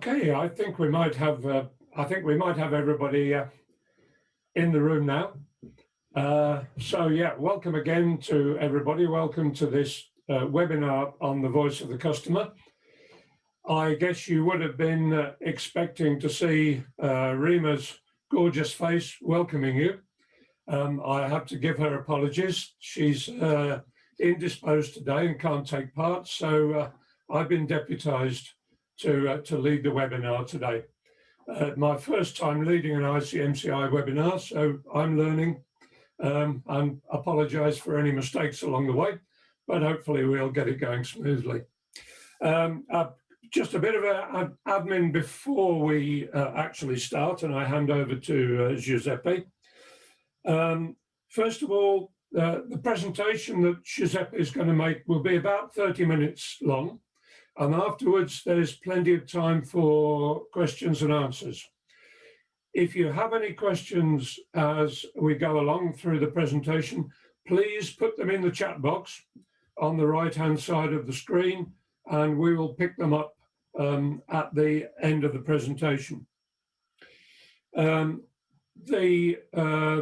Okay, I think we might have everybody in the room now. So yeah, welcome again to everybody. Welcome to this webinar on the voice of the customer. I guess you would have been expecting to see Rima's gorgeous face welcoming you. I have to give her apologies. She's indisposed today and can't take part, so I've been deputised to lead the webinar today. My first time leading an ICMCI webinar, so I'm learning and apologise for any mistakes along the way, but hopefully we'll get it going smoothly. Just a bit of an admin before we actually start, and I hand over to Giuseppe. First of all, the presentation that Giuseppe is going to make will be about 30 minutes long. And afterwards, there's plenty of time for questions and answers. If you have any questions as we go along through the presentation, please put them in the chat box on the right-hand side of the screen, and we will pick them up at the end of the presentation. The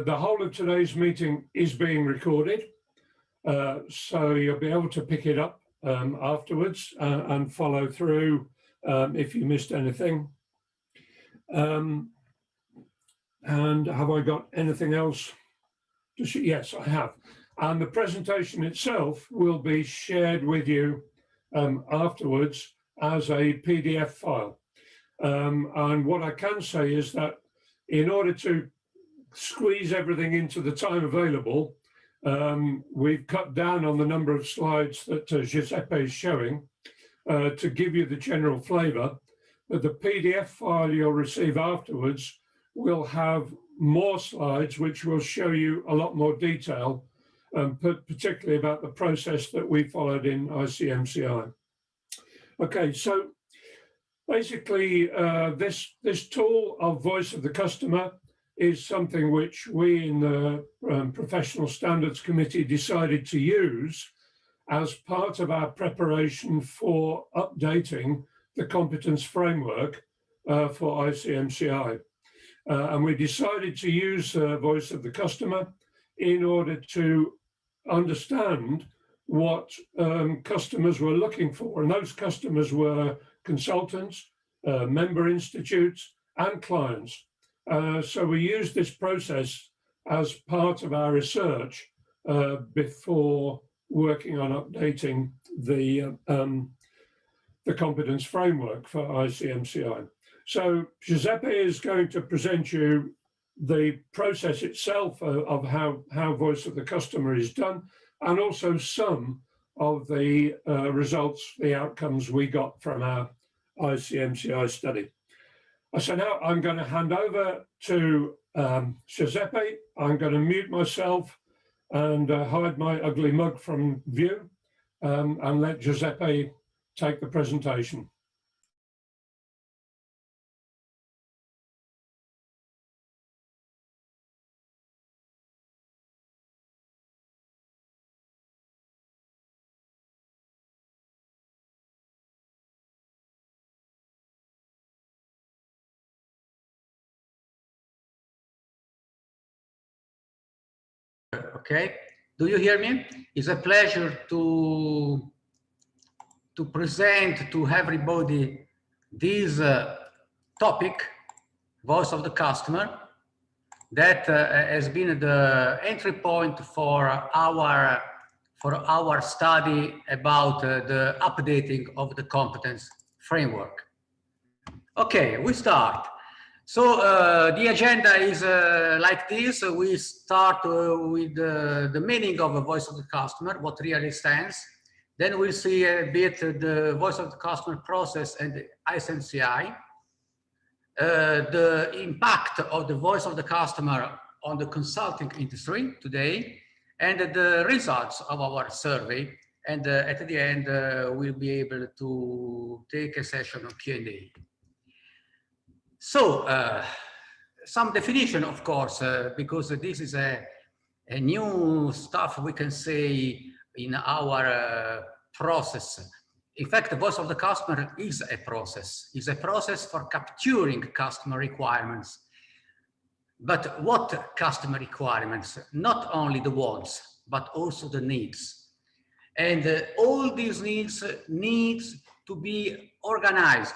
whole of today's meeting is being recorded, so you'll be able to pick it up afterwards and follow through if you missed anything. And have I got anything else? Yes, I have. And the presentation itself will be shared with you afterwards as a PDF file. And what I can say is that in order to squeeze everything into the time available, we've cut down on the number of slides that Giuseppe is showing to give you the general flavour, but the PDF file you'll receive afterwards will have more slides which will show you a lot more detail, particularly about the process that we followed in ICMCI. Okay, so basically this tool of Voice of the Customer is something which we in the Professional Standards Committee decided to use as part of our preparation for updating the competence framework for ICMCI. And we decided to use Voice of the Customer in order to understand what customers were looking for. And those customers were consultants, member institutes, and clients. So we used this process as part of our research before working on updating the competence framework for ICMCI. So Giuseppe is going to present you the process itself of how Voice of the Customer is done, and also some of the results, the outcomes we got from our ICMCI study. So now I'm going to hand over to Giuseppe. I'm going to mute myself and hide my ugly mug from view and let Giuseppe take the presentation. Okay, do you hear me? It's a pleasure to present to everybody this topic, Voice of the Customer, that has been the entry point for our study about the updating of the competence framework. Okay, we start. So the agenda is like this. We start with the meaning of the Voice of the Customer, what really stands. Then we'll see a bit the Voice of the Customer process and the ICMCI, the impact of the Voice of the Customer on the consulting industry today, and the results of our survey. And at the end, we'll be able to take a session of Q&A. So some definition, of course, because this is a new stuff we can say in our process. in fact, the voice of the customer is a process for capturing customer requirements. But what customer requirements? Not only the wants, but also the needs. And all these needs to be organized,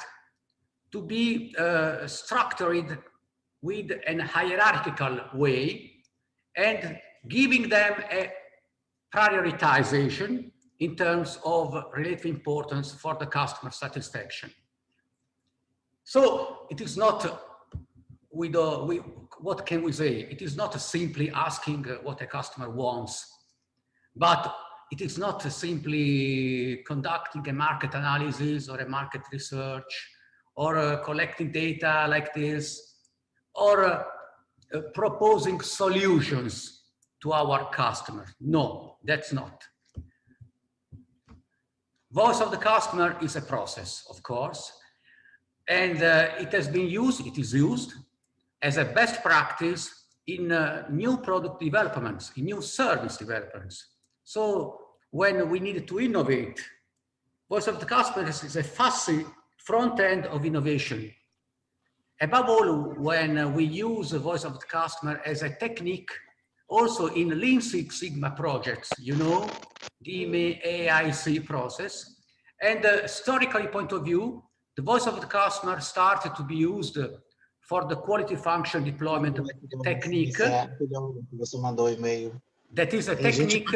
to be structured with a hierarchical way, and giving them a prioritization in terms of relative importance for the customer satisfaction. So it is not, what can we say? It is not simply asking what a customer wants, but it is not simply conducting a market analysis or a market research or collecting data like this, or proposing solutions to our customers. No, that's not. Voice of the customer is a process, of course, and it is used as a best practice in new product developments, in new service developments. So when we need to innovate, voice of the customer is a fussy front end of innovation. Above all, when we use the voice of the customer as a technique, also in Lean Six Sigma projects, you know, the AIC process. And historically point of view, the voice of the customer started to be used for the quality function deployment technique. That is a technique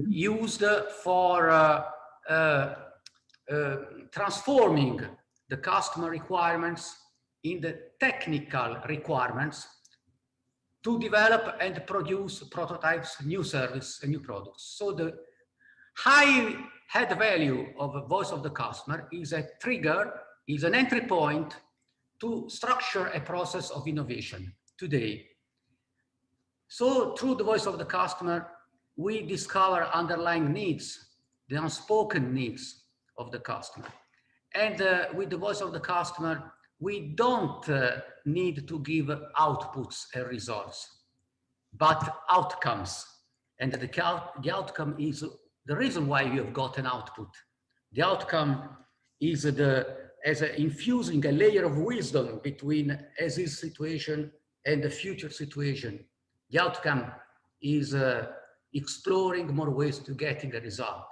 used for transforming the customer requirements in the technical requirements to develop and produce prototypes, new service and new products. So the high add value of a voice of the customer is a trigger, is an entry point to structure a process of innovation today. So through the voice of the customer, we discover underlying needs, the unspoken needs of the customer. And with the voice of the customer, we don't need to give outputs and results, but outcomes. And the outcome is the reason why you have got an output. The outcome is infusing a layer of wisdom between as is situation and the future situation. The outcome is exploring more ways to getting a result.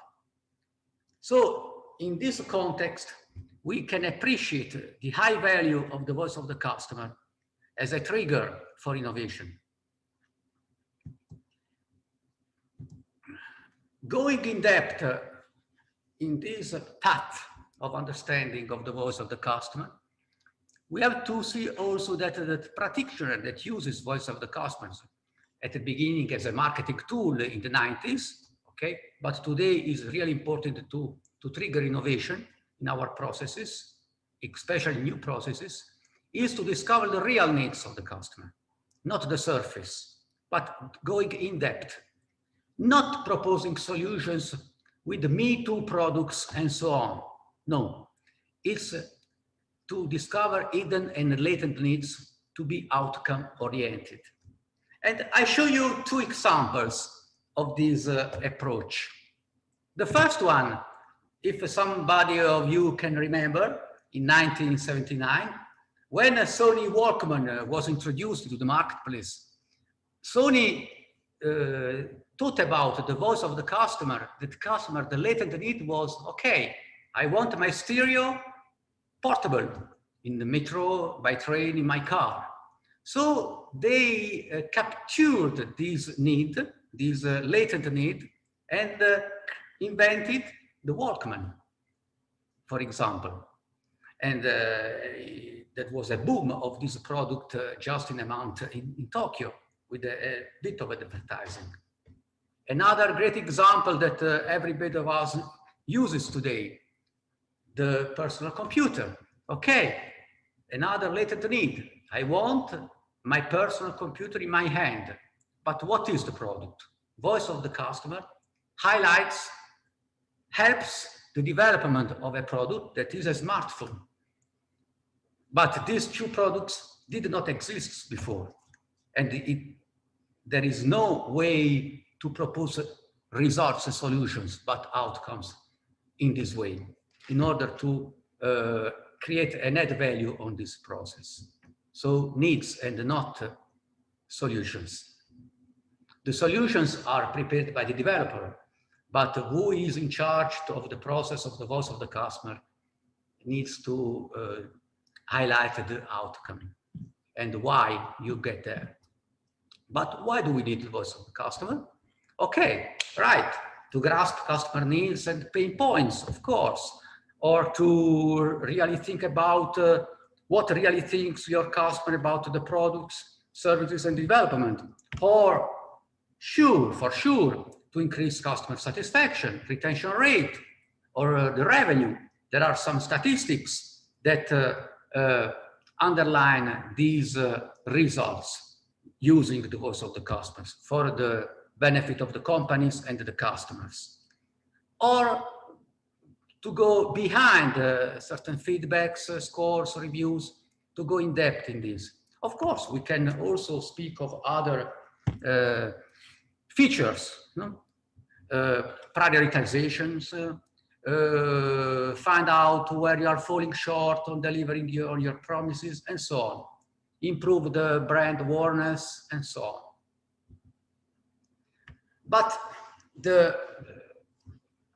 So in this context, we can appreciate the high value of the voice of the customer as a trigger for innovation. Going in depth in this path of understanding of the voice of the customer, we have to see also that the practitioner that uses voice of the customers at the beginning as a marketing tool in the 90s, okay, but today is really important to trigger innovation in our processes, especially new processes, is to discover the real needs of the customer, not the surface, but going in depth, not proposing solutions with me too products and so on. No, it's to discover hidden and latent needs to be outcome oriented. And I show you two examples of this approach. The first one, if somebody of you can remember, in 1979, when a Sony Walkman was introduced to the marketplace, Sony thought about the voice of the customer. The latent need was, okay, I want my stereo portable in the metro, by train, in my car. So they captured this need, this latent need, and invented the Walkman, for example. And that was a boom of this product just in a month in Tokyo with a bit of advertising. Another great example that every bit of us uses today, the personal computer. Okay, another latent need. I want my personal computer in my hand. But what is the product? Voice of the customer highlights, helps the development of a product that is a smartphone. But these two products did not exist before. And there is no way to propose results and solutions, but outcomes in this way. in order to create an add value on this process. So needs and not solutions. The solutions are prepared by the developer, but who is in charge of the process of the voice of the customer needs to highlight the outcome and why you get there. But why do we need the voice of the customer? Okay, right, to grasp customer needs and pain points, of course, or to really think about what really thinks your customer about the products, services, and development, or for sure, to increase customer satisfaction, retention rate, or the revenue. There are some statistics that underline these results using the voice of the customers for the benefit of the companies and the customers. Or to go behind certain feedbacks, scores, reviews, to go in depth in this. Of course, we can also speak of other features, prioritizations, find out where you are falling short on delivering on your promises, and so on. Improve the brand awareness, and so on. But the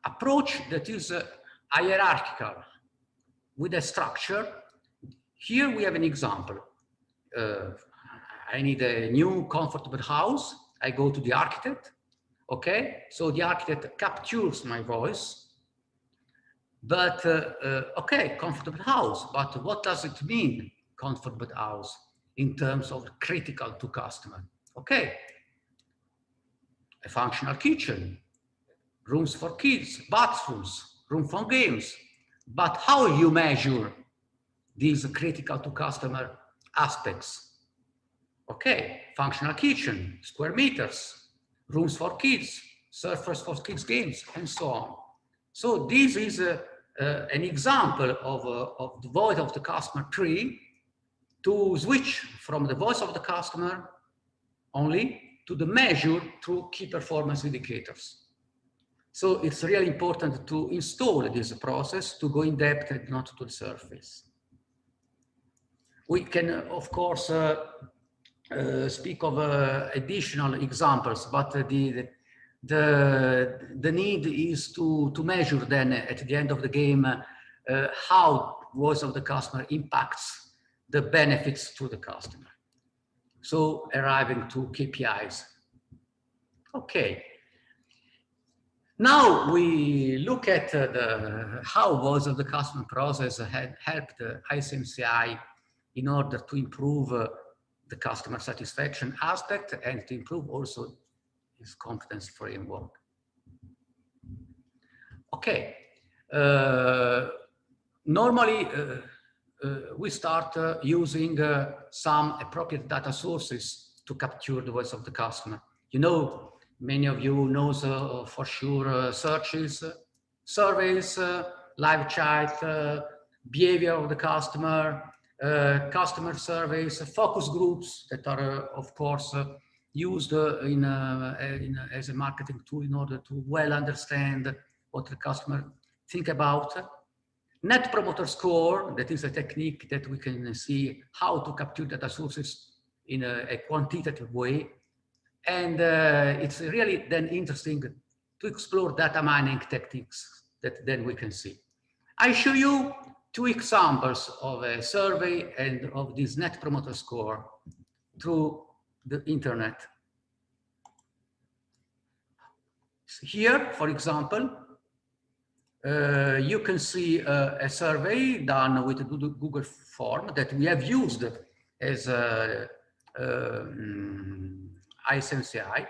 approach that is hierarchical with a structure, here we have an example. I need a new comfortable house. I go to the architect. Okay, so the architect captures my voice. But okay, comfortable house. But what does it mean, comfortable house, in terms of critical to customer? Okay, a functional kitchen, rooms for kids, bathrooms, room for games. But how you measure these critical to customer aspects? Okay, functional kitchen, square meters, rooms for kids, surfers for kids games, and so on. So this is an example of the voice of the customer tree to switch from the voice of the customer only to the measure through key performance indicators. So it's really important to install this process to go in depth and not to the surface. We can, of course, speak of additional examples, but the need is to measure then at the end of the game how voice of the customer impacts the benefits to the customer. So arriving to KPIs. Okay. Now we look at how voice of the customer process had helped ICMCI in order to improve the customer satisfaction aspect and to improve also his competence framework. Okay, normally we start using some appropriate data sources to capture the voice of the customer. You know, many of you know for sure searches, surveys, live chat, behavior of the customer, customer surveys, focus groups that are, of course, used as a marketing tool in order to well understand what the customer think about. Net Promoter Score, that is a technique that we can see how to capture data sources in a quantitative way. And it's really then interesting to explore data mining techniques that then we can see. I show you two examples of a survey and of this Net Promoter Score through the internet. Here, for example, you can see a survey done with a Google form that we have used as ICMCI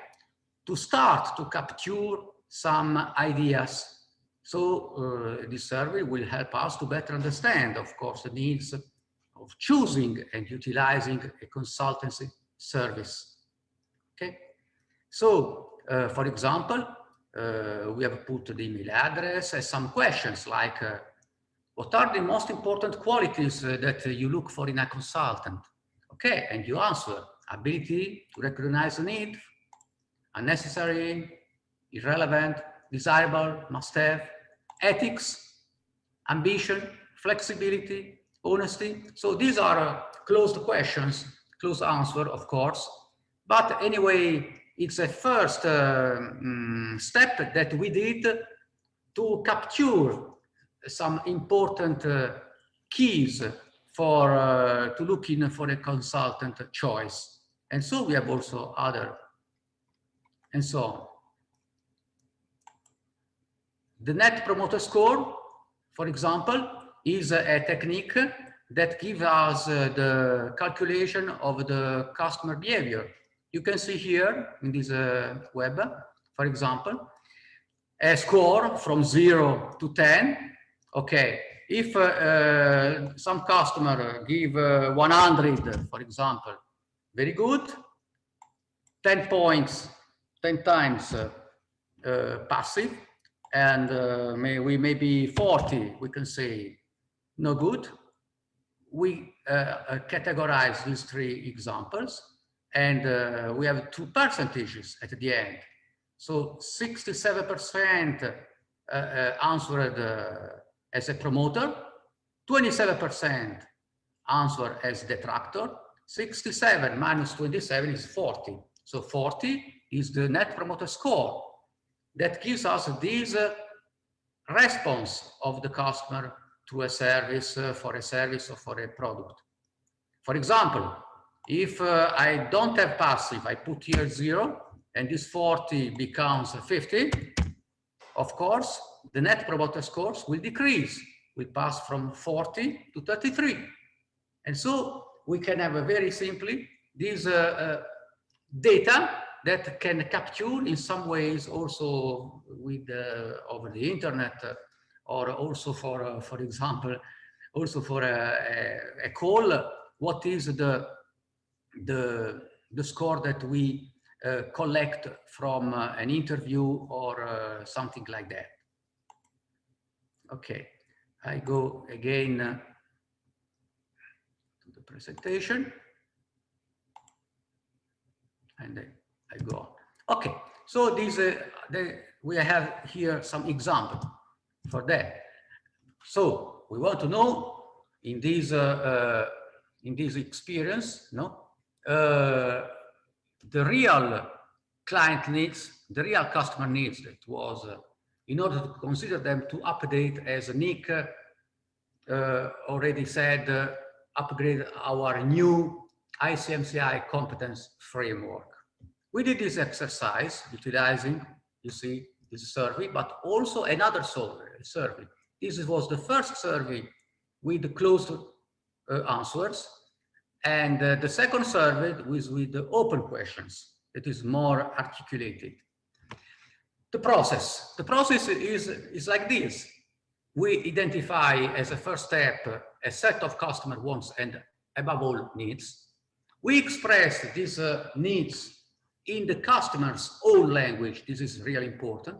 to start to capture some ideas. So this survey will help us to better understand, of course, the needs of choosing and utilizing a consultancy service. Okay, so for example, we have put the email address and some questions like, what are the most important qualities that you look for in a consultant? Okay, and you answer, ability to recognize a need, unnecessary, irrelevant, desirable, must have, ethics, ambition, flexibility, honesty. So these are closed questions, closed answer, of course. But anyway, it's a first step that we did to capture some important keys for to look in for a consultant choice. And so we have also other, and so on. The Net Promoter Score, for example, is a technique that gives us the calculation of the customer behavior. You can see here in this web, for example, a score from 0 to 10. Okay, if some customer give 100, for example, very good, 10 points, 10 times passive, and we maybe 40, we can say no good. We categorize these three examples, and we have two percentages at the end. So 67% answered as a promoter, 27% answer as detractor, 67 minus 27 is 40. So 40 is the Net Promoter Score that gives us this response of the customer to a service, for a service or for a product. For example, if I don't have passive, I put here 0, and this 40 becomes 50, of course, the Net Promoter Scores will decrease. We pass from 40 to 33. And so we can have very simply this data that can capture in some ways also with over the internet, or also for example, also for a call, what is the score that we collect from an interview or something like that. Okay, I go again to the presentation, and I go on. Okay, so these we have here some example for that. So we want to know in this experience, no, the real client needs, the real customer needs, that was in order to consider them to update, as Nick already said, upgrade our new ICMCI competence framework. We did this exercise utilizing, you see, this survey, but also another survey. This was the first survey with the closed answers, and the second survey was with the open questions. That is more articulated. The process is like this. We identify as a first step a set of customer wants and above all needs. We express these needs in the customer's own language. This is really important.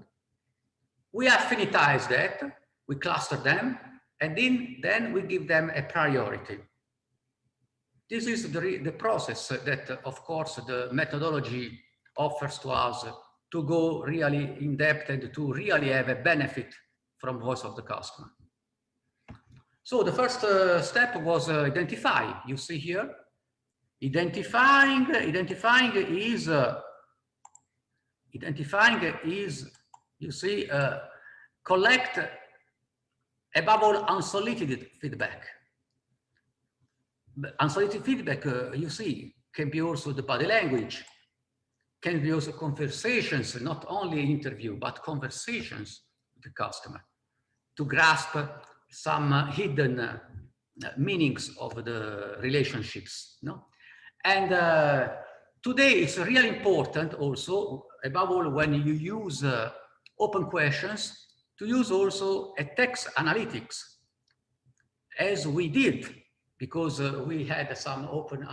We affinitize that, we cluster them, and then we give them a priority. This is the process that, of course, the methodology offers to us to go really in depth and to really have a benefit from voice of the customer. So the first step was identify. You see here, identifying is you see collect above all unsolicited feedback. Unsolicited feedback, you see, can be also the body language, can be also conversations, not only interview, but conversations with the customer to grasp some hidden meanings of the relationships. No? And today it's really important also, above all when you use open questions, to use also a text analytics, as we did, because we had some open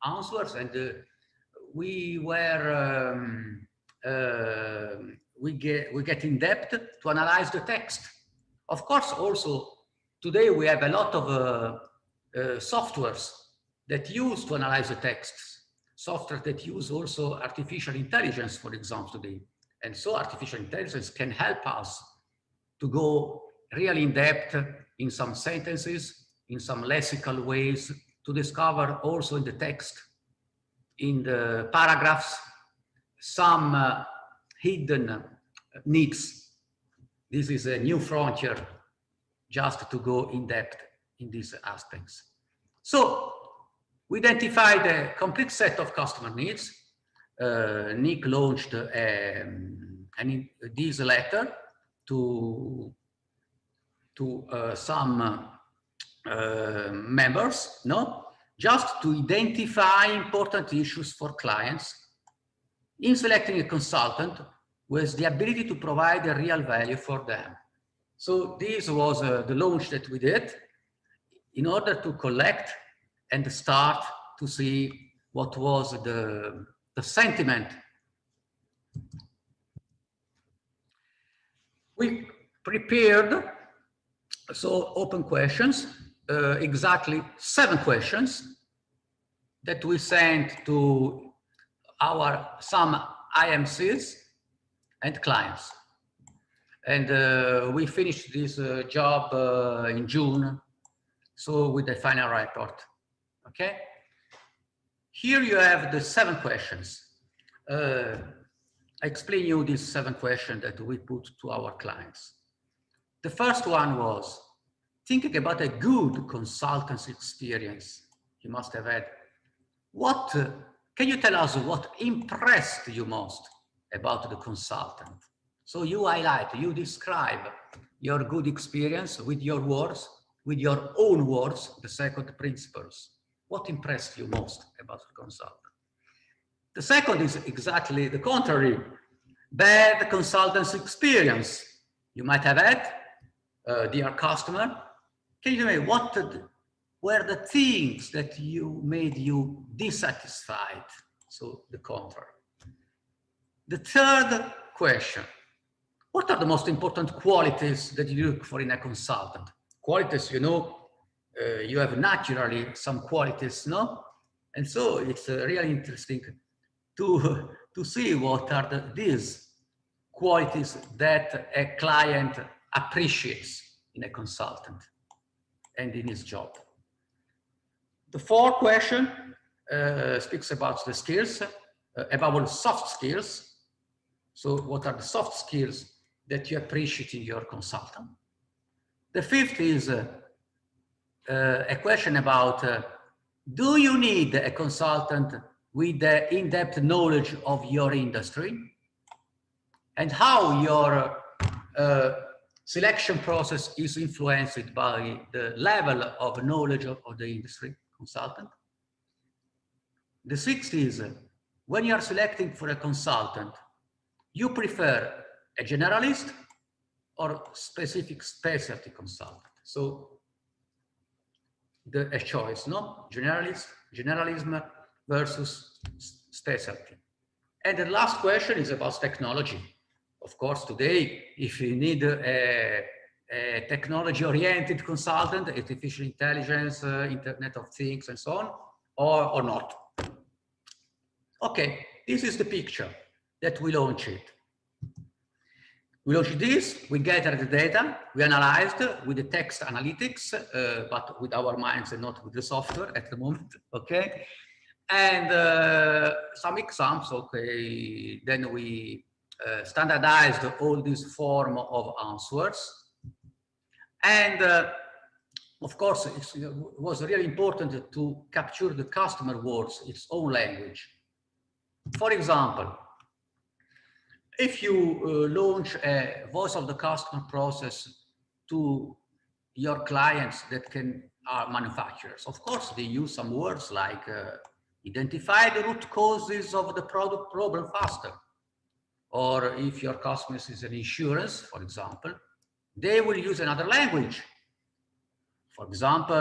answers, and we get in depth to analyze the text. Of course, also today we have a lot of softwares that use to analyze the texts, software that use also artificial intelligence, for example, today. And so artificial intelligence can help us to go really in depth in some sentences, in some lexical ways, to discover also in the text, in the paragraphs, some hidden needs. This is a new frontier, just to go in depth in these aspects. So we identified a complete set of customer needs. Nick launched this letter to some members, no? Just to identify important issues for clients in selecting a consultant who has the ability to provide a real value for them. So this was the launch that we did in order to collect and start to see what was the sentiment. We prepared open questions, exactly 7 questions that we sent to some IMCs and clients. And we finished this job in June, so with the final report, okay? Here you have the 7 questions. I explain you these 7 questions that we put to our clients. The first one was thinking about a good consultancy experience you must have had. Can you tell us what impressed you most about the consultant? So you highlight, you describe your good experience with your words, with your own words, the second principles. What impressed you most about the consultant? The second is exactly the contrary. Bad consultancy experience you might have had, dear customer. Can you tell me what were the things that made you dissatisfied? So the contrary. The third question, what are the most important qualities that you look for in a consultant? Qualities, you know, you have naturally some qualities, no? And so it's really interesting to see what are these qualities that a client appreciates in a consultant and in his job. The fourth question speaks about the skills, about soft skills. So what are the soft skills that you appreciate in your consultant? The fifth is a question about, do you need a consultant with the in-depth knowledge of your industry? And how your selection process is influenced by the level of knowledge of the industry consultant. The sixth is, when you are selecting for a consultant, you prefer a generalist or specific specialty consultant? So a choice, no? Generalism versus specialty. And the last question is about technology. Of course, today, if you need a technology-oriented consultant, artificial intelligence, Internet of Things, and so on, or not. Okay, this is the picture that we launched it. We launched this, we gathered the data, we analyzed with the text analytics, but with our minds and not with the software at the moment, okay? And some examples, okay, then we standardized all this form of answers. And of course, it was really important to capture the customer words, its own language. For example, if you launch a voice of the customer process to your clients that are manufacturers, of course, they use some words like identify the root causes of the product problem faster. Or if your customer is an insurance, for example, they will use another language. For example,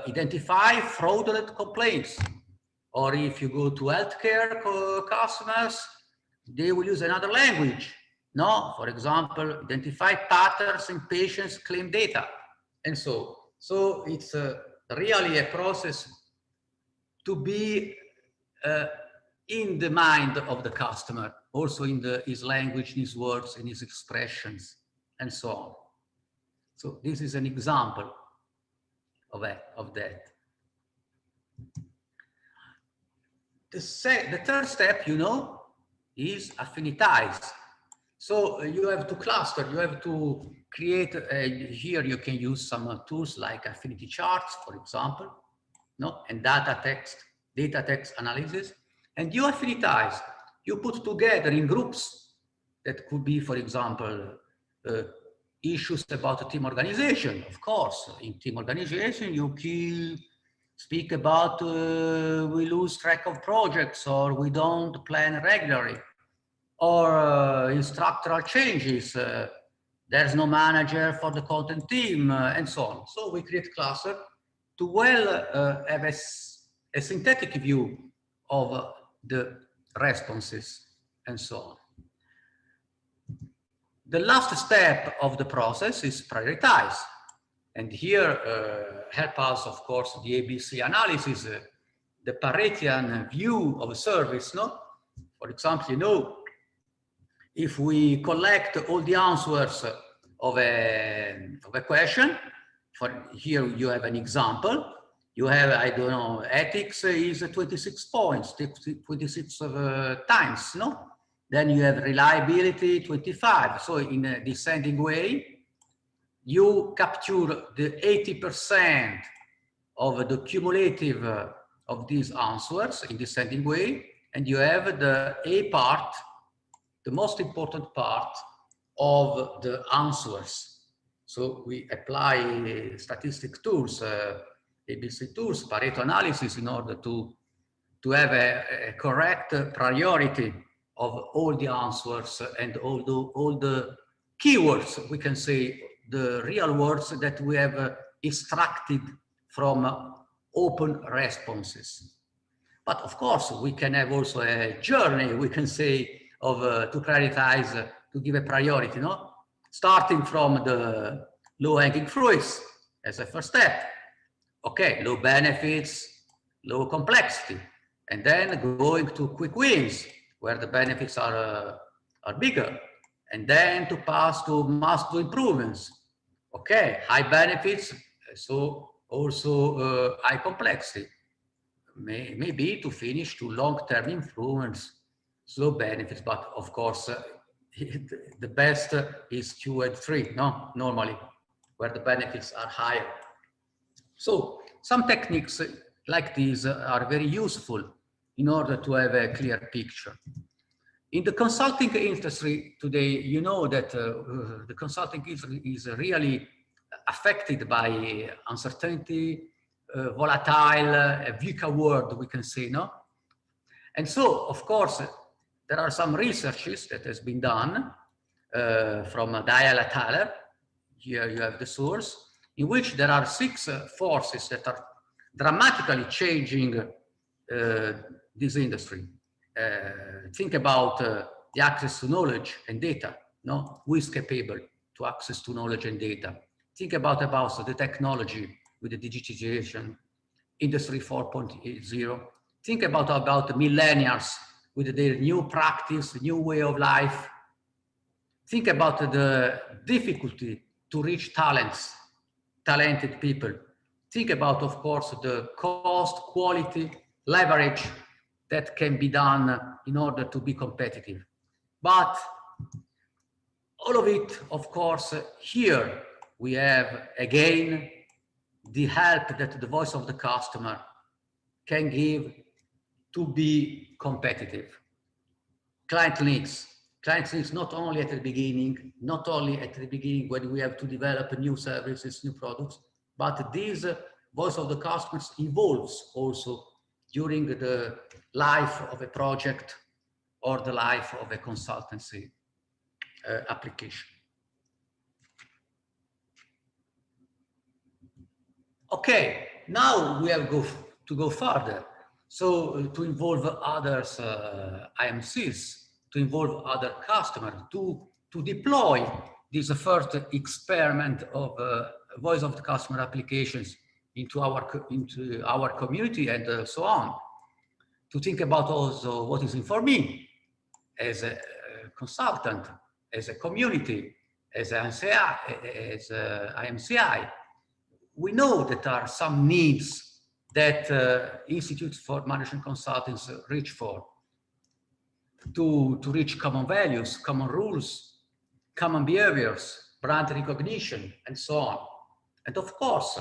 identify fraudulent complaints. Or if you go to healthcare customers, they will use another language. No, for example, identify patterns in patients' claim data. And so it's really a process to be in the mind of the customer, also in his language, his words, in his expressions, and so on. So this is an example of that. The third step, you know, is affinitize. So you have to cluster, you have to create, here you can use some tools like affinity charts, for example, no? And data text analysis. And you affinitize, you put together in groups that could be, for example, issues about team organization. Of course, in team organization, you can speak about we lose track of projects, or we don't plan regularly, or in structural changes, there's no manager for the content team, and so on. So we create cluster to have a synthetic view of the responses and so on. The last step of the process is prioritize. And here help us, of course, the ABC analysis, the Paretian view of a service, no? For example, you know, if we collect all the answers of a question, for here you have an example. You have, I don't know, ethics is 26 points, 26 times, no? Then you have reliability, 25. So in a descending way, you capture the 80% of the cumulative of these answers in descending way, and you have the A part, the most important part of the answers. So we apply statistic tools, ABC tools, Pareto analysis in order to have a correct priority of all the answers and all the keywords, we can say, the real words that we have extracted from open responses. But of course, we can have also a journey, we can say, of to prioritize, to give a priority, no? Starting from the low-hanging fruits as a first step. Okay, low benefits, low complexity, and then going to quick wins, where the benefits are bigger, and then to pass to must-do improvements. Okay, high benefits, so also high complexity. Maybe to finish to long-term improvements, slow benefits, but of course, the best is 2 and 3, no? Normally, where the benefits are higher. So some techniques like these are very useful in order to have a clear picture. In the consulting industry today, you know that the consulting industry is really affected by uncertainty, volatile, a VUCA world, we can say, no? And so, of course, there are some researches that has been done from Dial et al. Here you have the source, in which there are 6 forces that are dramatically changing this industry. Think about the access to knowledge and data, no? Who is capable to access to knowledge and data? Think about the technology with the digitization, Industry 4.0. Think about the millennials with their new practice, new way of life. Think about the difficulty to reach talented people. Think about, of course, the cost, quality, leverage that can be done in order to be competitive. But all of it, of course, here we have, again, the help that the voice of the customer can give to be competitive. Client needs not only at the beginning, when we have to develop new services, new products, but this voice of the customers evolves also during the life of a project or the life of a consultancy application. Okay, now we have to go further. So to involve others, IMCs, to involve other customers, to deploy this first experiment of voice of the customer applications into our community and so on. To think about also what is in for me as a consultant, as a community, as ICMCI, we know that there are some needs that institutes for management consultants reach for to reach common values, common rules, common behaviors, brand recognition, and so on. And of course,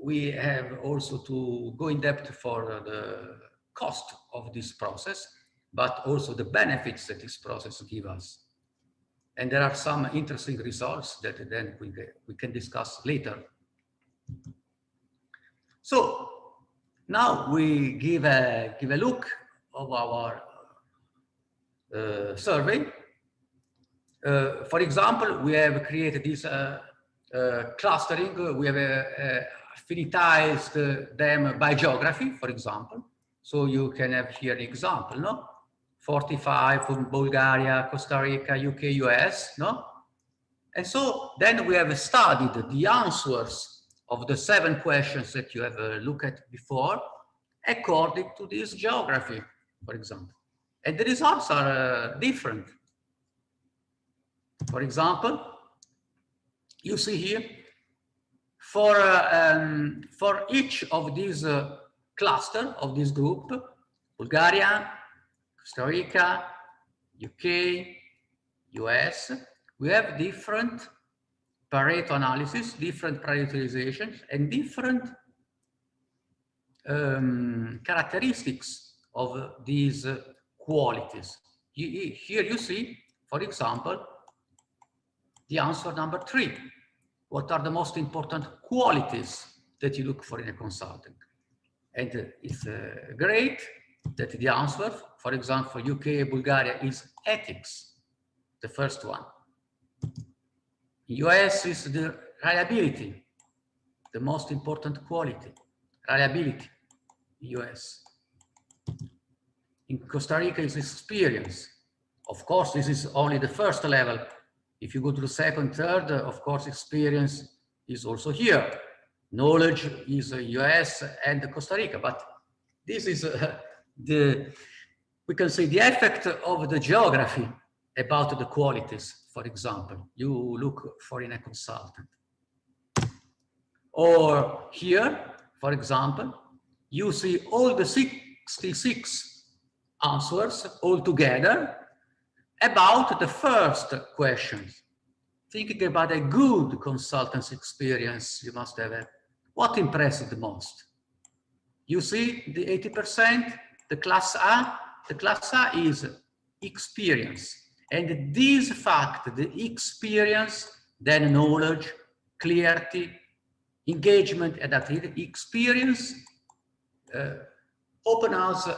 we have also to go in depth for the cost of this process, but also the benefits that this process gives us. And there are some interesting results that then we can discuss later. So now we give a look of our survey. For example, we have created this clustering. We have affinitized them by geography, for example. So you can have here an example, no? 45 from Bulgaria, Costa Rica, UK, US, no? And so then we have studied the answers of the 7 questions that you have looked at before according to this geography, for example. And the results are different. For example, you see here, for each of these cluster of this group, Bulgaria, Costa Rica, UK, US, we have different Pareto analysis, different prioritizations, and different characteristics of these qualities. Here you see, for example, the answer number 3. What are the most important qualities that you look for in a consultant? And it's great that the answer, for example, for UK, Bulgaria, is ethics, the first one. US is the reliability, the most important quality, reliability, US. In Costa Rica is experience. Of course, this is only the first level. If you go to the second, third, of course, experience is also here. Knowledge is US and Costa Rica, but this is we can say the effect of the geography about the qualities, for example, you look for in a consultant. Or here, for example, you see all the 66 answers all together about the first questions. Thinking about a good consultancy experience, you must have what impressed the most? You see the 80%, the class A. The class A is experience. And this fact, the experience, then knowledge, clarity, engagement, and activity, experience, open us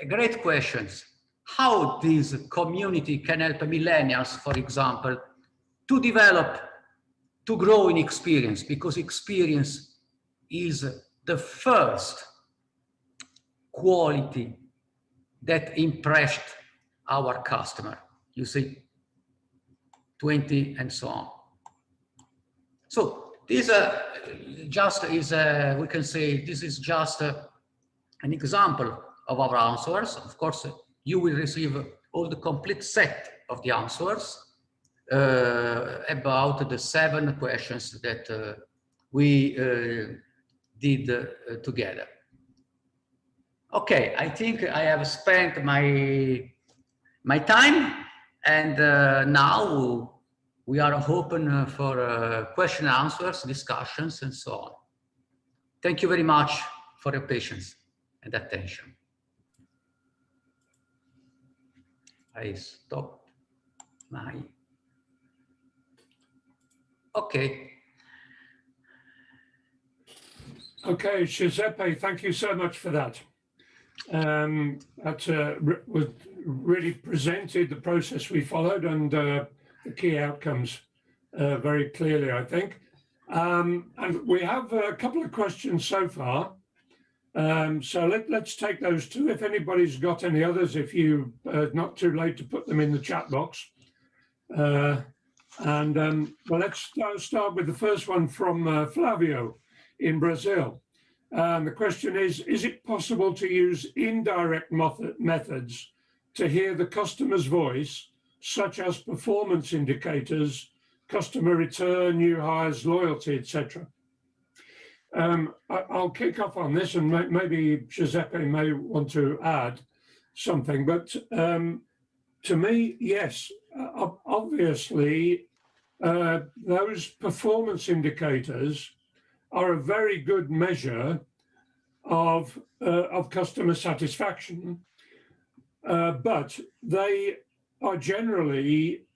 great questions. How this community can help millennials, for example, to develop, to grow in experience, because experience is the first quality that impressed our customer. You see, 20 and so on. So this just is, we can say, this is just an example of our answers. Of course, you will receive all the complete set of the answers about the 7 questions that we did together. Okay, I think I have spent my time, and now we are open for question and answers, discussions, and so on. Thank you very much for your patience and attention. I stopped my... Okay. Okay, Giuseppe, thank you so much for that. That was really presented the process we followed and the key outcomes very clearly, I think. And we have a couple of questions so far. So let's take those 2. If anybody's got any others, if you not too late to put them in the chat box. Well, let's start with the first one from Flavio in Brazil. The question is it possible to use indirect methods to hear the customer's voice, such as performance indicators, customer return, new hires, loyalty, etc. I'll kick off on this, and maybe Giuseppe may want to add something, but to me, yes, obviously, those performance indicators are a very good measure of customer satisfaction, but they are generally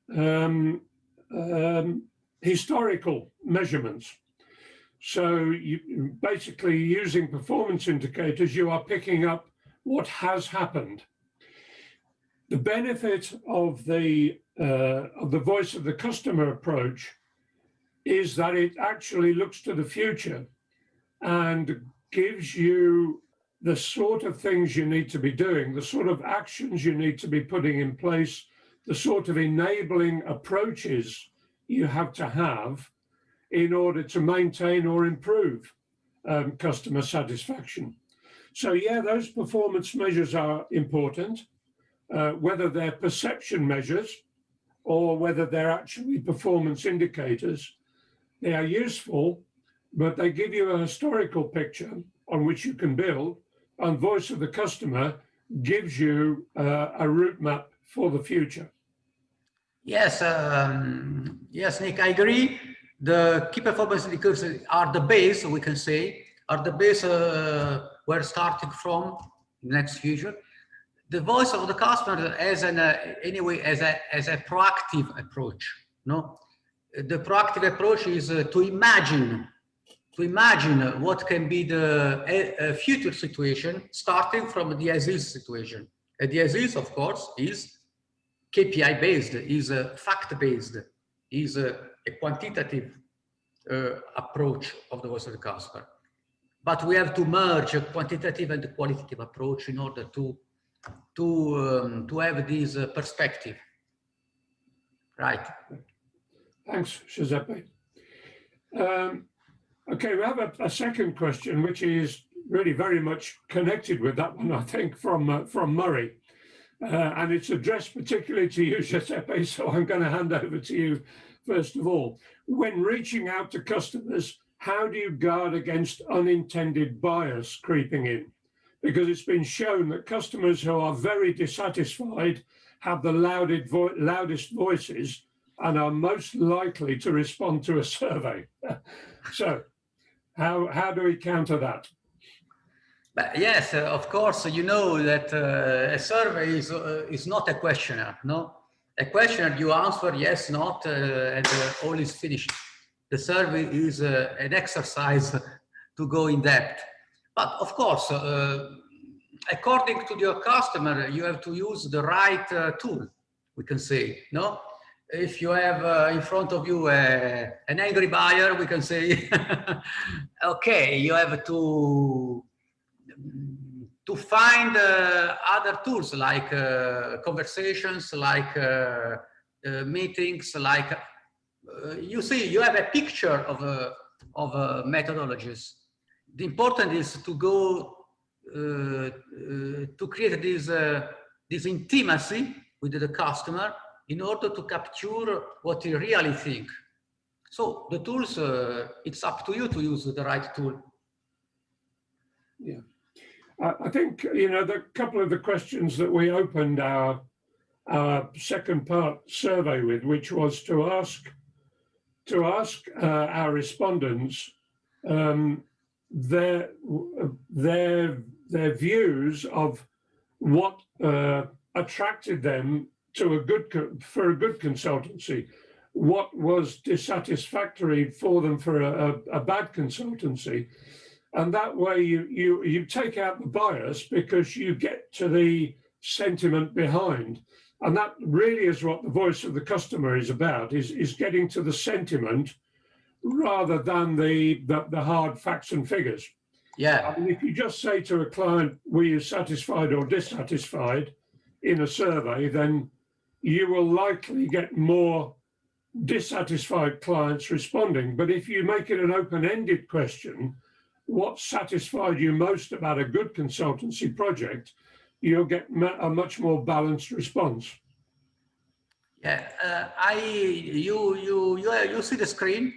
historical measurements. So basically using performance indicators, you are picking up what has happened. The benefit of the voice of the customer approach is that it actually looks to the future and gives you the sort of things you need to be doing, the sort of actions you need to be putting in place, the sort of enabling approaches you have to have in order to maintain or improve customer satisfaction. So yeah, those performance measures are important, whether they're perception measures or whether they're actually performance indicators. They are useful, but they give you a historical picture on which you can build, and voice of the customer gives you a route map for the future. Yes, yes, Nick, I agree. The key performance indicators are the base, we can say, are the base we're starting from in the next future. The voice of the customer as an anyway as a proactive approach. No, the proactive approach is to imagine what can be the future situation starting from the as-is situation. And the as-is, of course, is KPI based, is fact based, is a quantitative approach of the voice of the customer. But we have to merge a quantitative and a qualitative approach in order to have this perspective. Right. Thanks, Giuseppe. Okay, we have a second question, which is really very much connected with that one, I think, from Murray. And it's addressed particularly to you, Giuseppe, so I'm going to hand over to you first of all. When reaching out to customers, how do you guard against unintended bias creeping in? Because it's been shown that customers who are very dissatisfied have the loudest voices and are most likely to respond to a survey. So how do we counter that? But yes, of course, you know that a survey is not a questionnaire, no? A questionnaire, you answer yes, not, and all is finished. The survey is an exercise to go in depth. But of course, according to your customer, you have to use the right tool, we can say, no? If you have in front of you an angry buyer, we can say, okay, you have to find other tools like conversations, like meetings, like you see, you have a picture of methodologies. The important is to go to create this intimacy with the customer in order to capture what you really think. So the tools, it's up to you to use the right tool. Yeah, I think, you know, the couple of the questions that we opened our second part survey with, which was to ask our respondents their views of what attracted them to for a good consultancy, what was dissatisfactory for them for a bad consultancy. And that way you take out the bias because you get to the sentiment behind. And that really is what the voice of the customer is about, is getting to the sentiment rather than the hard facts and figures. Yeah. I mean, if you just say to a client, were you satisfied or dissatisfied in a survey, then you will likely get more dissatisfied clients responding. But if you make it an open-ended question, what satisfied you most about a good consultancy project, you'll get a much more balanced response. Yeah, you see the screen?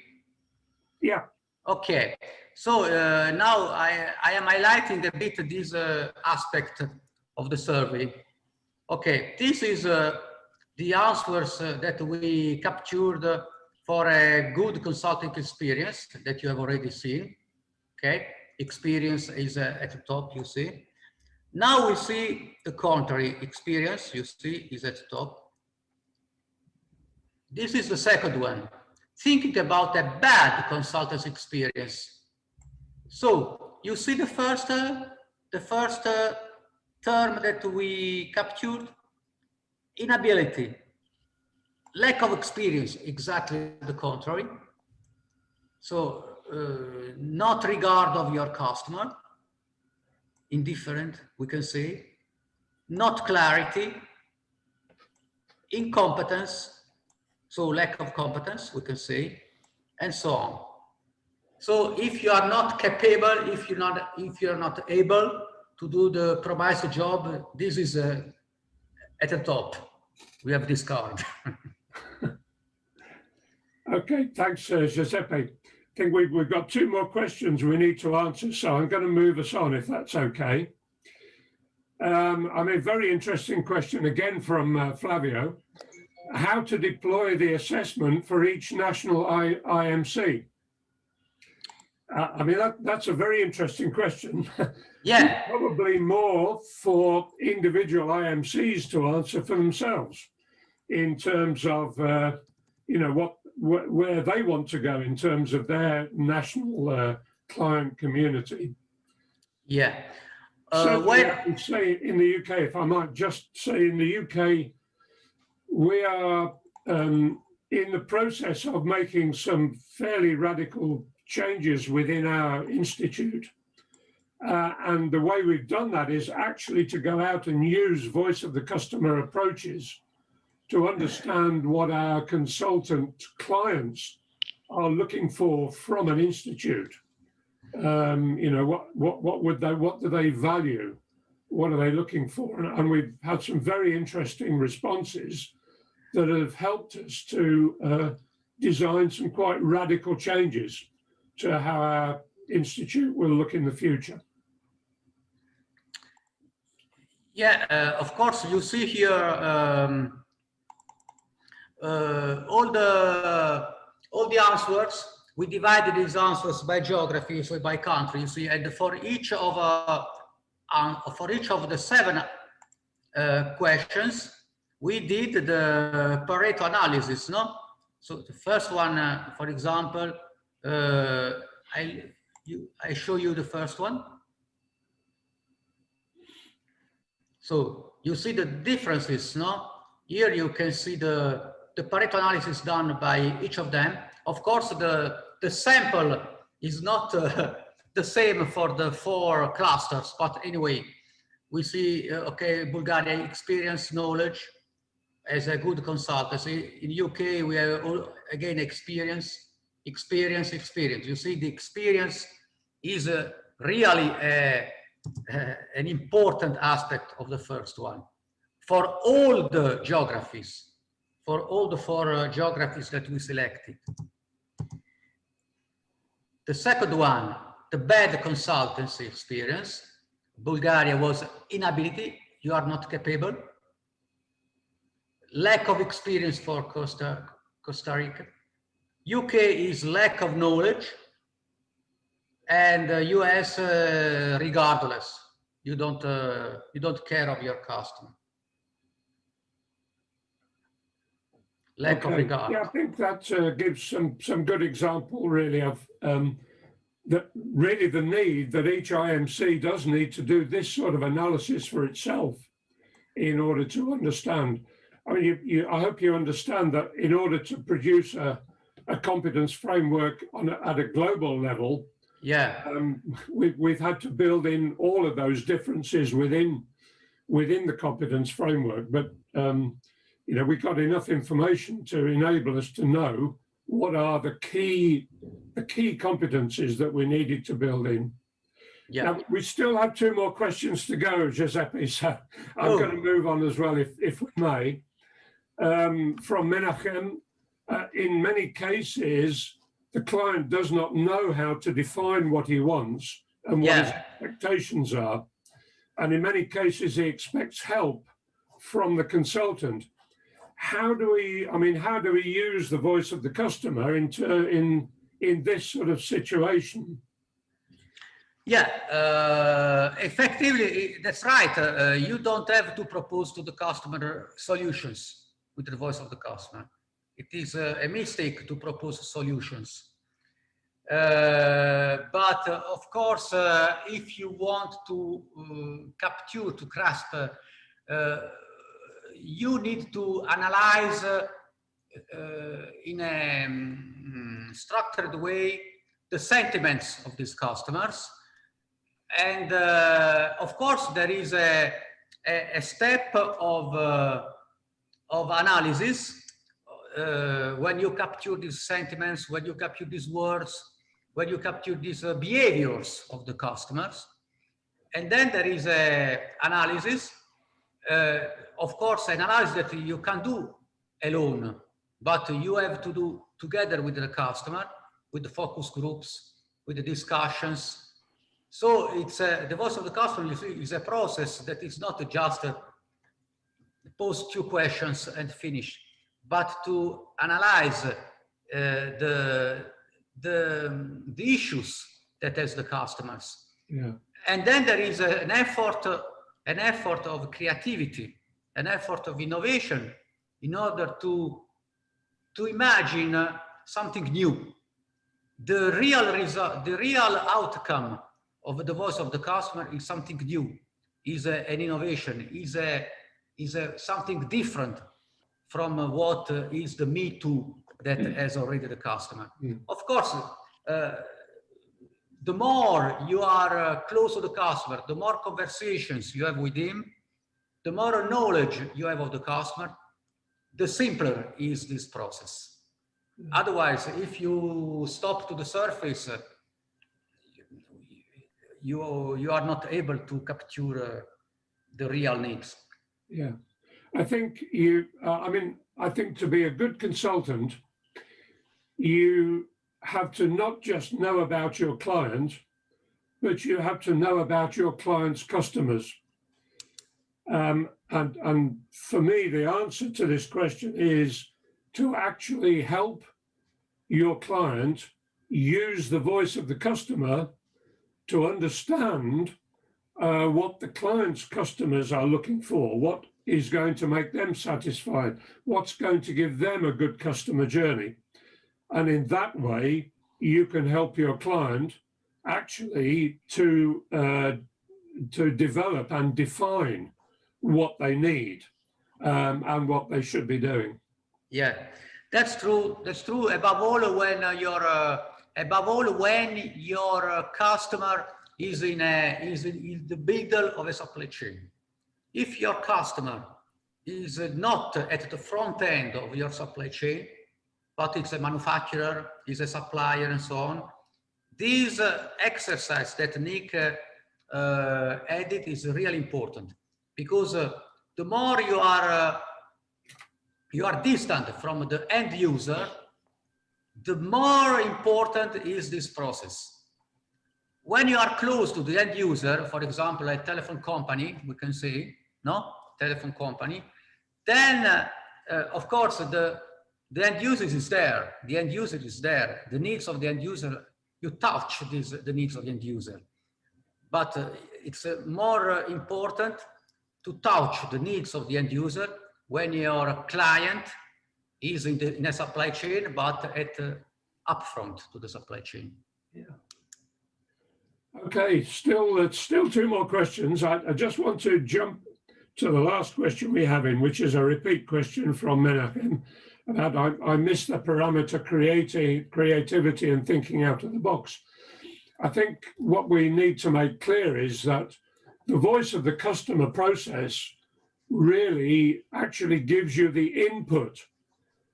Yeah. Okay, so now I am highlighting a bit this aspect of the survey. Okay, this is the answers that we captured for a good consulting experience that you have already seen. Okay, experience is at the top, you see. Now we see the contrary. Experience, you see, is at the top. This is the second one. Thinking about a bad consultancy experience. So you see the first term that we captured, inability, lack of experience, exactly the contrary. So not regard of your customer, indifferent, we can say, not clarity, incompetence, so lack of competence, we can say, and so on. So if you are not capable, if you're not able to do the promised job, this is at the top. We have discarded. Okay, thanks, Giuseppe. I think we've got two more questions we need to answer, so I'm going to move us on if that's okay. I mean, very interesting question again from Flavio. How to deploy the assessment for each national IMC? I mean, that's a very interesting question. Yeah. Probably more for individual IMCs to answer for themselves in terms of, you know, where they want to go in terms of their national client community. Yeah. Certainly, I can say in the UK, if I might just say in the UK, we are in the process of making some fairly radical changes within our institute. And the way we've done that is actually to go out and use voice of the customer approaches to understand what our consultant clients are looking for from an institute. You know, what do they value? What are they looking for? And we've had some very interesting responses that have helped us to design some quite radical changes to how our institute will look in the future. Yeah, of course, you see here all the answers. We divided these answers by geography, so by country. You see, and for each of the 7 questions, we did the Pareto analysis. No, so the first one, for example, I show you the first one. So you see the differences, no? Here you can see the Pareto analysis done by each of them. Of course, the sample is not the same for the 4 clusters, but anyway, we see, okay, Bulgaria experience, knowledge as a good consultancy. In UK, we have again experience. You see, the experience is really an important aspect of the first one for all the geographies, for all the 4 geographies that we selected. The second one, the bad consultancy experience. Bulgaria was inability, you are not capable. Lack of experience for Costa Rica. UK is lack of knowledge. And US, regardless, you don't care of your customer. Lack of regard. Yeah, I think that gives some good example really of the need that each IMC does need to do this sort of analysis for itself in order to understand. I mean, I hope you understand that in order to produce a competence framework at a global level, yeah, we've had to build in all of those differences within the competence framework. But you know, we got enough information to enable us to know what are the key competencies that we needed to build in. Yeah. Now, we still have 2 more questions to go, Giuseppe, so I'm going to move on as well, if we may. from Menachem, in many cases, the client does not know how to define what he wants and what his expectations are. And in many cases, he expects help from the consultant. How do we use the voice of the customer in this sort of situation? Yeah, effectively, that's right. You don't have to propose to the customer solutions with the voice of the customer. It is a mistake to propose solutions. But of course, if you want to capture, to grasp, you need to analyze in a structured way the sentiments of these customers. And of course, there is a step of analysis when you capture these sentiments, when you capture these words, when you capture these behaviors of the customers. And then there is an analysis, of course, an analysis that you can do alone, but you have to do together with the customer, with the focus groups, with the discussions. So it's the voice of the customer is a process that is not just pose 2 questions and finish, but to analyze the issues that has the customers. Yeah. And then there is an effort of creativity, an effort of innovation in order to imagine something new. The real result, the real outcome of the voice of the customer is something new, is an innovation, is something different from what is the me too that has already the customer. Of course, the more you are close to the customer, the more conversations you have with him, the more knowledge you have of the customer, the simpler is this process. Otherwise, if you stop to the surface, you are not able to capture the real needs. Yeah, I think I think to be a good consultant, you have to not just know about your client, but you have to know about your client's customers. And for me, the answer to this question is to actually help your client use the voice of the customer to understand what the client's customers are looking for, what is going to make them satisfied, what's going to give them a good customer journey. And in that way, you can help your client actually to develop and define what they need and what they should be doing. Yeah, that's true. That's true. Above all, when your customer is in the middle of a supply chain. If your customer is not at the front end of your supply chain, but it's a manufacturer, is a supplier, and so on, this exercise that Nick added is really important, because the more you are distant from the end user, the more important is this process. When you are close to the end user, for example, a telephone company, we can say, no? Telephone company, then of course the end user is there. The end user is there. The needs of the end user, you touch the needs of the end user. But it's more important to touch the needs of the end user when your client is in a supply chain, but at upfront to the supply chain. Yeah. Okay, still 2 more questions. I just want to jump to the last question we have in, which is a repeat question from Menachem. About I missed the parameter creativity and thinking out of the box. I think what we need to make clear is that the voice of the customer process really actually gives you the input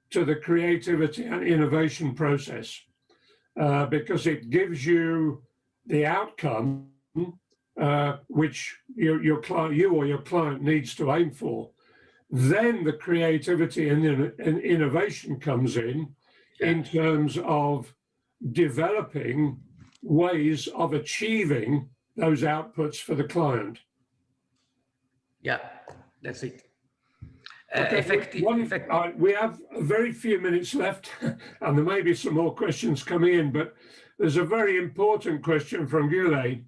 to the creativity and innovation process, because it gives you the outcome which you or your client needs to aim for. Then the creativity and innovation comes in terms of developing ways of achieving those outputs for the client. Yeah, that's it. Okay, we have very few minutes left, and there may be some more questions coming in, but there's a very important question from Gule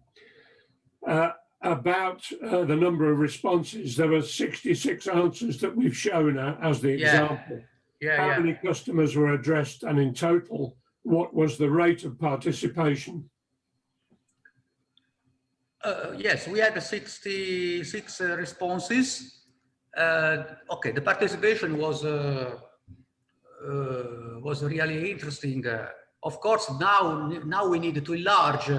about the number of responses. There were 66 answers that we've shown as the example. How many customers were addressed, and in total, what was the rate of participation? Yes, we had 66 responses. Okay, the participation was really interesting. Of course, now we need to enlarge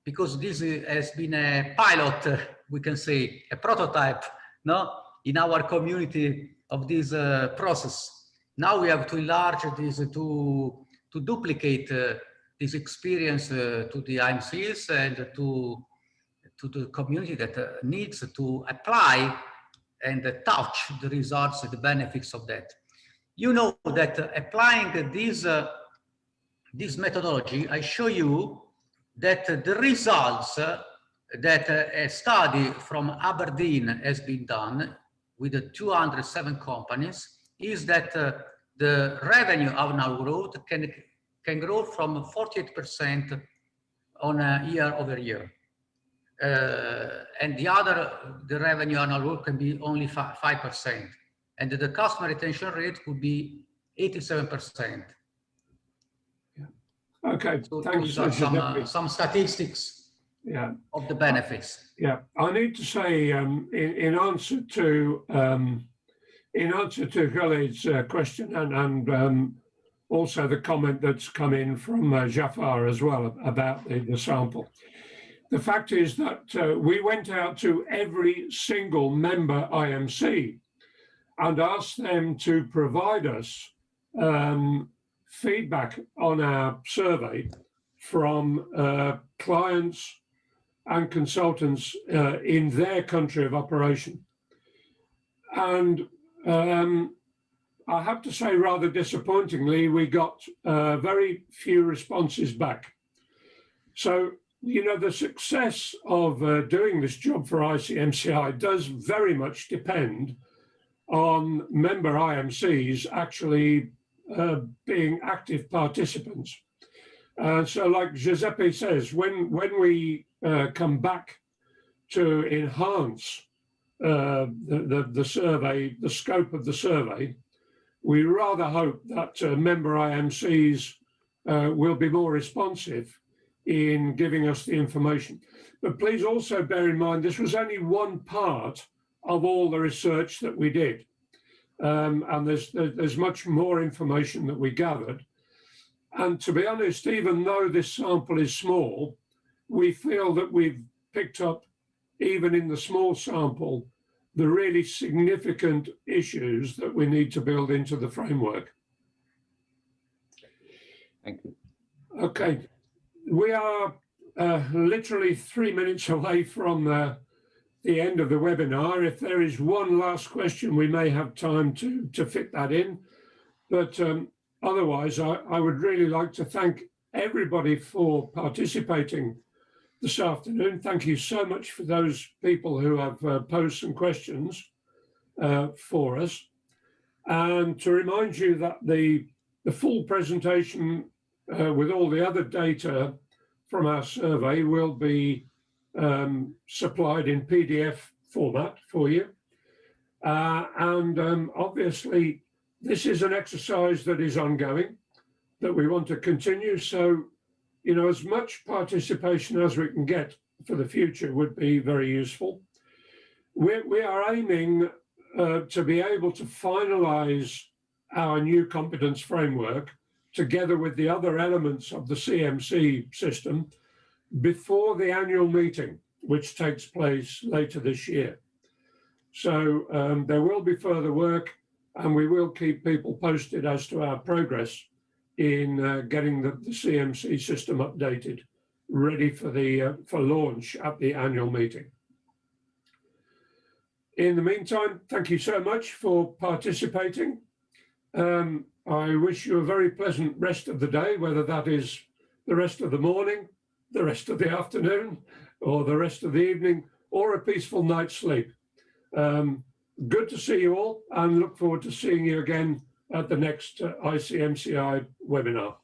because this has been a pilot, we can say, a prototype, no, in our community of this process. Now we have to enlarge this to duplicate this experience to the IMCs and to the community that needs to apply and touch the results, the benefits of that. You know that applying this methodology, I show you that the results that a study from Aberdeen has been done with 207 companies is that the revenue on our growth can grow from 48% on a year over year. And the revenue on our growth can be only 5%. And the customer retention rate could be 87%. Okay, so thanks. Those are some statistics of the benefits. I need to say, in answer to Khalid's question and also the comment that's come in from Jafar as well about the sample. The fact is that we went out to every single member IMC and asked them to provide us feedback on our survey from clients and consultants in their country of operation. And I have to say, rather disappointingly, we got very few responses back. So, you know, the success of doing this job for ICMCI does very much depend on member IMCs actually being active participants. So like Giuseppe says, when we come back to enhance the survey, the scope of the survey, we rather hope that member IMCs will be more responsive in giving us the information. But please also bear in mind, this was only one part of all the research that we did. And there's much more information that we gathered. And to be honest, even though this sample is small, we feel that we've picked up, even in the small sample, the really significant issues that we need to build into the framework. Thank you. Okay, we are literally 3 minutes away from the end of the webinar. If there is one last question, we may have time to fit that in. But otherwise, I would really like to thank everybody for participating this afternoon. Thank you so much for those people who have posed some questions for us. And to remind you that the full presentation with all the other data from our survey will be supplied in PDF format for you. And obviously, this is an exercise that is ongoing, that we want to continue. So, you know, as much participation as we can get for the future would be very useful. We are aiming to be able to finalize our new competence framework together with the other elements of the CMC system before the annual meeting, which takes place later this year. So there will be further work, and we will keep people posted as to our progress in getting the CMC system updated, ready for launch at the annual meeting. In the meantime, thank you so much for participating. I wish you a very pleasant rest of the day, whether that is the rest of the morning, the rest of the afternoon, or the rest of the evening, or a peaceful night's sleep. Good to see you all, and look forward to seeing you again at the next ICMCI webinar.